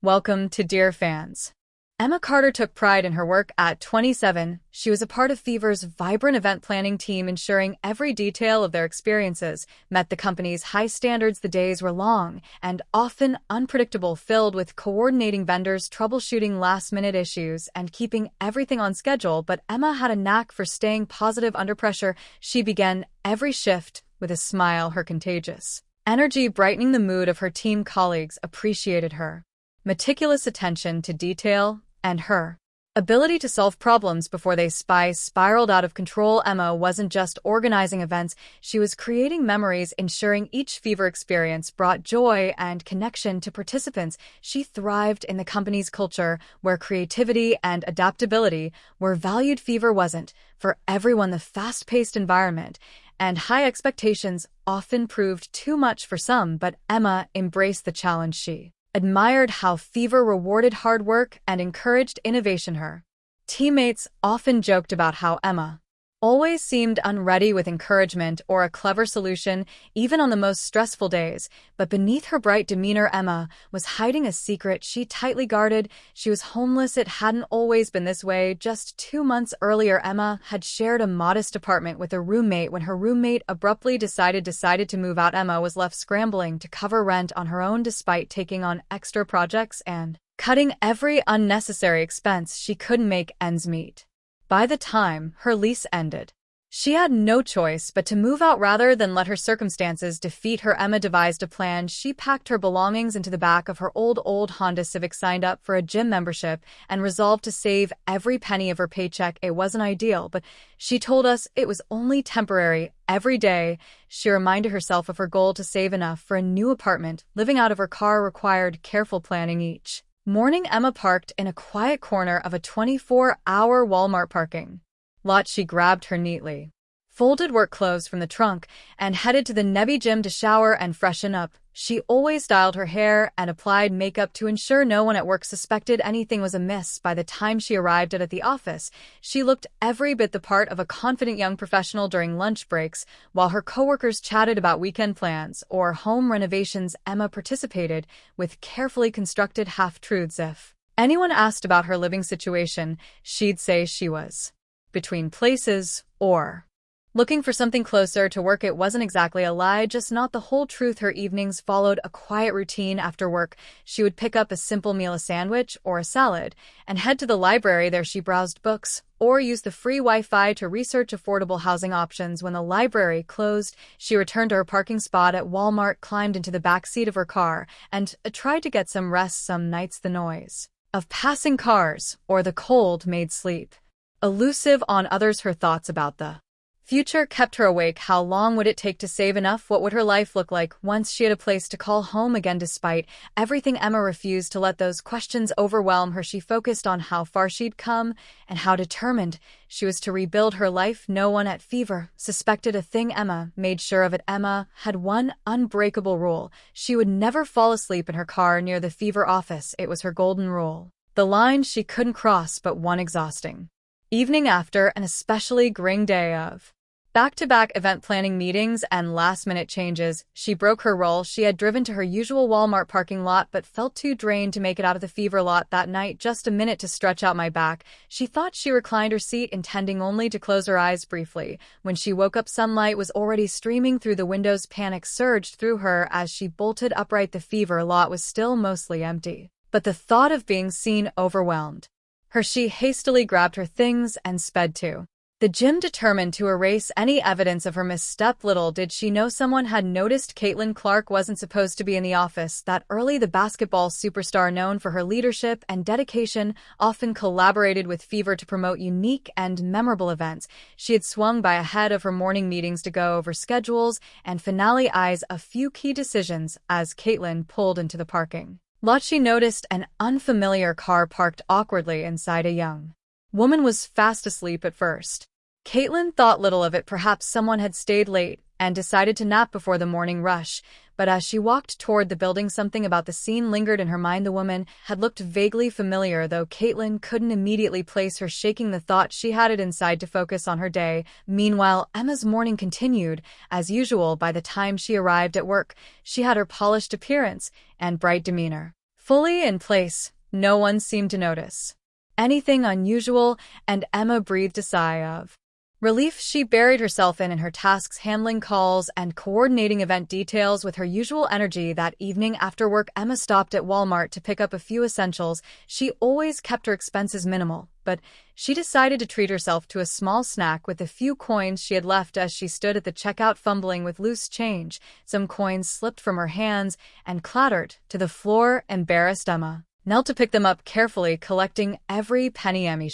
Welcome to Dear Fans. Emma Carter took pride in her work at 27. She was a part of Fever's vibrant event planning team, ensuring every detail of their experiences met the company's high standards. The days were long and often unpredictable, filled with coordinating vendors, troubleshooting last-minute issues, and keeping everything on schedule. But Emma had a knack for staying positive under pressure. She began every shift with a smile, her contagious energy brightening the mood of her team. Colleagues appreciated her meticulous attention to detail and her ability to solve problems before they spiraled out of control. Emma wasn't just organizing events, she was creating memories, ensuring each Fever experience brought joy and connection to participants. She thrived in the company's culture, where creativity and adaptability were valued. Fever wasn't for everyone. The fast-paced environment and high expectations often proved too much for some, but Emma embraced the challenge. She admired how Fever rewarded hard work and encouraged innovation. Her teammates often joked about how Emma always seemed unready with encouragement or a clever solution, even on the most stressful days. But beneath her bright demeanor, Emma was hiding a secret she tightly guarded. She was homeless. It hadn't always been this way. Just 2 months earlier, Emma had shared a modest apartment with a roommate. When her roommate abruptly decided to move out, Emma was left scrambling to cover rent on her own, despite taking on extra projects and cutting every unnecessary expense. She couldn't make ends meet. By the time her lease ended, she had no choice but to move out rather than let her circumstances defeat her. Emma devised a plan. She packed her belongings into the back of her old Honda Civic, signed up for a gym membership, and resolved to save every penny of her paycheck. It wasn't ideal, but she told us it was only temporary. Every day, she reminded herself of her goal to save enough for a new apartment. Living out of her car required careful planning. Each morning, Emma parked in a quiet corner of a 24-hour Walmart parking lot. She grabbed her neatly folded work clothes from the trunk and headed to the nearby gym to shower and freshen up. She always styled her hair and applied makeup to ensure no one at work suspected anything was amiss. By the time she arrived at the office, she looked every bit the part of a confident young professional. During lunch breaks, while her coworkers chatted about weekend plans or home renovations, Emma participated with carefully constructed half-truths. If anyone asked about her living situation, she'd say she was between places or looking for something closer to work. It wasn't exactly a lie, just not the whole truth. Her evenings followed a quiet routine. After work, she would pick up a simple meal, a sandwich or a salad, and head to the library. There she browsed books or used the free Wi-Fi to research affordable housing options. When the library closed, she returned to her parking spot at Walmart, climbed into the back seat of her car, and tried to get some rest. Some nights the noise of passing cars or the cold made sleep elusive. On others, her thoughts about the future kept her awake. How long would it take to save enough? What would her life look like once she had a place to call home again? Despite everything, Emma refused to let those questions overwhelm her. She focused on how far she'd come and how determined she was to rebuild her life. No one at Fever suspected a thing. Emma made sure of it. Emma had one unbreakable rule: she would never fall asleep in her car near the Fever office. It was her golden rule, the line she couldn't cross. But one exhausting evening, after an especially grim day of back-to-back event planning meetings and last-minute changes, she broke her role. She had driven to her usual Walmart parking lot but felt too drained to make it out of the Fever lot that night. Just a minute to stretch out my back, she thought. She reclined her seat, intending only to close her eyes briefly. When she woke up, sunlight was already streaming through the windows. Panic surged through her as she bolted upright. The Fever lot was still mostly empty, but the thought of being seen overwhelmed her. She hastily grabbed her things and sped to the gym, determined to erase any evidence of her misstep. Little did she know someone had noticed. Caitlyn Clark wasn't supposed to be in the office that early. The basketball superstar, known for her leadership and dedication, often collaborated with Fever to promote unique and memorable events. She had swung by ahead of her morning meetings to go over schedules and finalize a few key decisions. As Caitlyn pulled into the parking lot, she noticed an unfamiliar car parked awkwardly inside. A young woman was fast asleep. At first, Caitlyn thought little of it. Perhaps someone had stayed late and decided to nap before the morning rush. But as she walked toward the building, something about the scene lingered in her mind. The woman had looked vaguely familiar, though Caitlyn couldn't immediately place her. Shaking the thought, she had it inside to focus on her day. Meanwhile, Emma's morning continued as usual. By the time she arrived at work, she had her polished appearance and bright demeanor Fully in place, no one seemed to notice anything unusual, and Emma breathed a sigh of relief. She buried herself in her tasks, handling calls and coordinating event details with her usual energy. That evening after work, Emma stopped at Walmart to pick up a few essentials. She always kept her expenses minimal, but she decided to treat herself to a small snack with the few coins she had left. As she stood at the checkout fumbling with loose change, some coins slipped from her hands and clattered to the floor. Embarrassed, Emma knelt to pick them up carefully, collecting every penny. Emma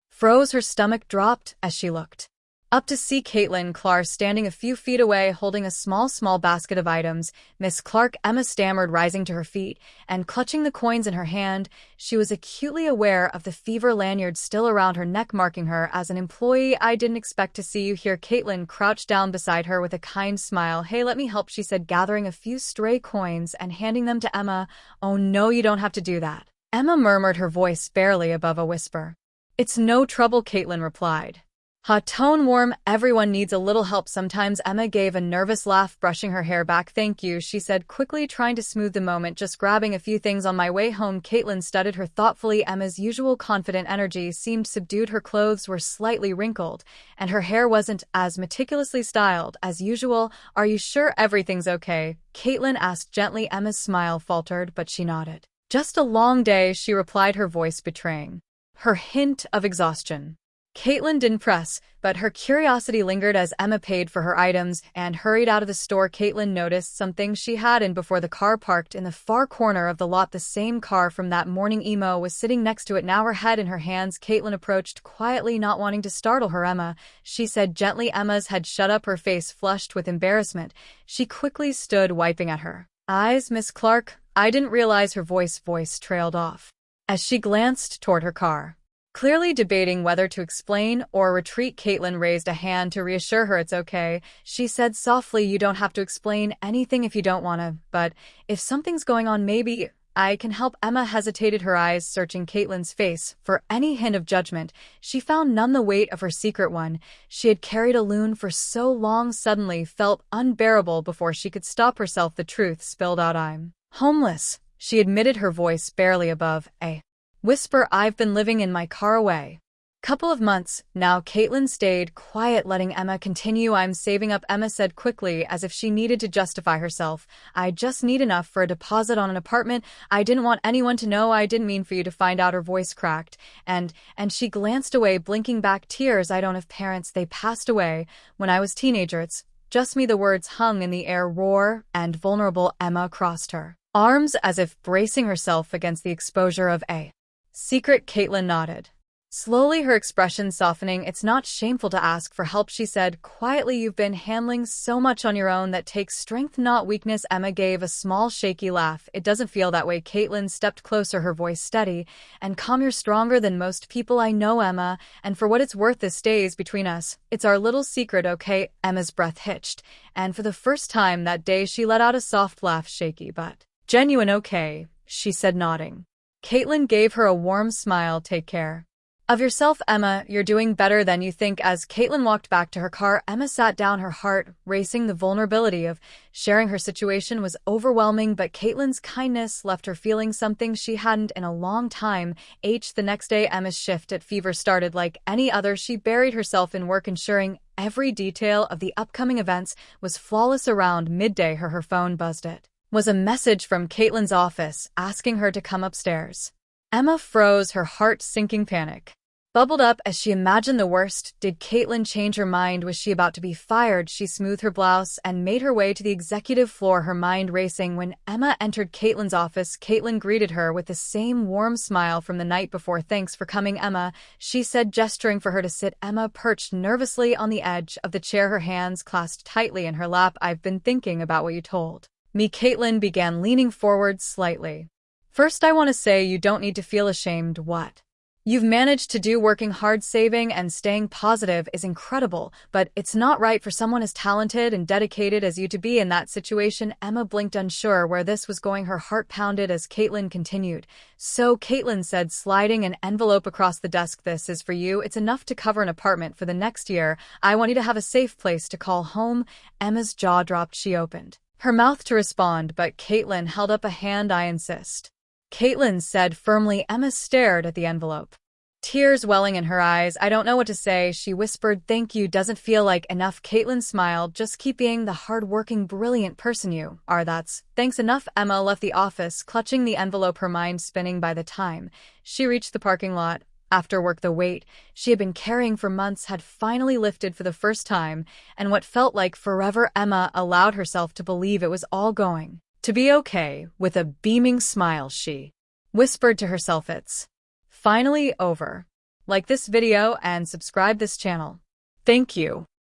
froze. Her stomach dropped as she looked up to see Caitlyn Clark standing a few feet away holding a small basket of items. "Miss Clark," Emma stammered, rising to her feet and clutching the coins in her hand. She was acutely aware of the fever lanyard still around her neck, marking her as an employee. "I didn't expect to see you here." Caitlyn crouched down beside her with a kind smile. "Hey, let me help," she said, gathering a few stray coins and handing them to Emma. "Oh no, you don't have to do that," Emma murmured, her voice barely above a whisper. "It's no trouble," Caitlyn replied, her tone warm. "Everyone needs a little help sometimes." Emma gave a nervous laugh, brushing her hair back. "Thank you," she said quickly, trying to smooth the moment. "Just grabbing a few things on my way home." Caitlyn studied her thoughtfully. Emma's usual confident energy seemed subdued. Her clothes were slightly wrinkled, and her hair wasn't as meticulously styled as usual. "Are you sure everything's okay?" Caitlyn asked gently. Emma's smile faltered, but she nodded. "Just a long day," she replied, her voice betraying her hint of exhaustion. Caitlyn didn't press, but her curiosity lingered as Emma paid for her items and hurried out of the store. Caitlyn noticed something she hadn't before: the car parked in the far corner of the lot. The same car from that morning. Emo was sitting next to it now, her head in her hands. Caitlyn approached quietly, not wanting to startle her. "Emma," she said gently. Emma's head shut up, her face flushed with embarrassment. She quickly stood, wiping at her eyes. "Miss Clark, I didn't realize." Her voice trailed off as she glanced toward her car. Clearly debating whether to explain or retreat, Caitlyn raised a hand to reassure her. "It's okay," she said softly. "You don't have to explain anything if you don't want to, but if something's going on, maybe I can help." Emma hesitated, her eyes searching Caitlyn's face for any hint of judgment. She found none. The weight of her secret, one she had carried alone for so long, suddenly felt unbearable. Before she could stop herself, the truth spilled out. "I'm homeless," she admitted, her voice barely above a whisper. "I've been living in my car away couple of months now." Caitlyn stayed quiet, letting Emma continue. "I'm saving up," Emma said quickly, as if she needed to justify herself. "I just need enough for a deposit on an apartment. I didn't want anyone to know." "I didn't mean for you to find out." Her voice cracked, and she glanced away, blinking back tears. "I don't have parents. They passed away when I was teenager. It's just me." The words hung in the air, raw and vulnerable. Emma crossed her arms as if bracing herself against the exposure of a secret. Caitlyn nodded slowly, her expression softening. "It's not shameful to ask for help," she said quietly. "You've been handling so much on your own. That takes strength, not weakness." Emma gave a small shaky laugh. "It doesn't feel that way." Caitlyn stepped closer, her voice steady and calm. "You're stronger than most people I know, Emma, and for what it's worth, this stays between us. It's our little secret, okay?" Emma's breath hitched, and for the first time that day she let out a soft laugh, shaky but genuine. "Okay," she said, nodding. Caitlyn gave her a warm smile. "Take care of yourself, Emma. You're doing better than you think." As Caitlyn walked back to her car, Emma sat down, her heart racing. The vulnerability of sharing her situation was overwhelming, but Caitlyn's kindness left her feeling something she hadn't in a long time. The next day, Emma's shift at Fever started like any other. She buried herself in work, ensuring every detail of the upcoming events was flawless. Around midday, her phone buzzed. It was a message from Caitlyn's office asking her to come upstairs. Emma froze, her heart sinking. Panic bubbled up as she imagined the worst. Did Caitlyn change her mind? Was she about to be fired? She smoothed her blouse and made her way to the executive floor, her mind racing. When Emma entered Caitlyn's office, Caitlyn greeted her with the same warm smile from the night before. "Thanks for coming, Emma," she said, gesturing for her to sit. Emma perched nervously on the edge of the chair, her hands clasped tightly in her lap. "I've been thinking about what you told me," Caitlyn began, leaning forward slightly. "First, I want to say you don't need to feel ashamed. What you've managed to do, working hard, saving, and staying positive, is incredible, but it's not right for someone as talented and dedicated as you to be in that situation." Emma blinked, unsure where this was going, her heart pounded as Caitlyn continued. "So," Caitlyn said, sliding an envelope across the desk, "this is for you. It's enough to cover an apartment for the next year. I want you to have a safe place to call home." Emma's jaw dropped. She opened her mouth to respond, but Caitlyn held up a hand. "I insist." Caitlyn said firmly. Emma stared at the envelope, tears welling in her eyes. I don't know what to say, she whispered. Thank you doesn't feel like enough. Caitlyn smiled. Just keep being the hard-working, brilliant person you are. That's thanks enough. Emma left the office, clutching the envelope, her mind spinning. By the time she reached the parking lot after work, the weight she had been carrying for months had finally lifted for the first time, and what felt like forever, Emma allowed herself to believe it was all going to be okay. With a beaming smile, she whispered to herself, it's finally over. Like this video and subscribe this channel. Thank you.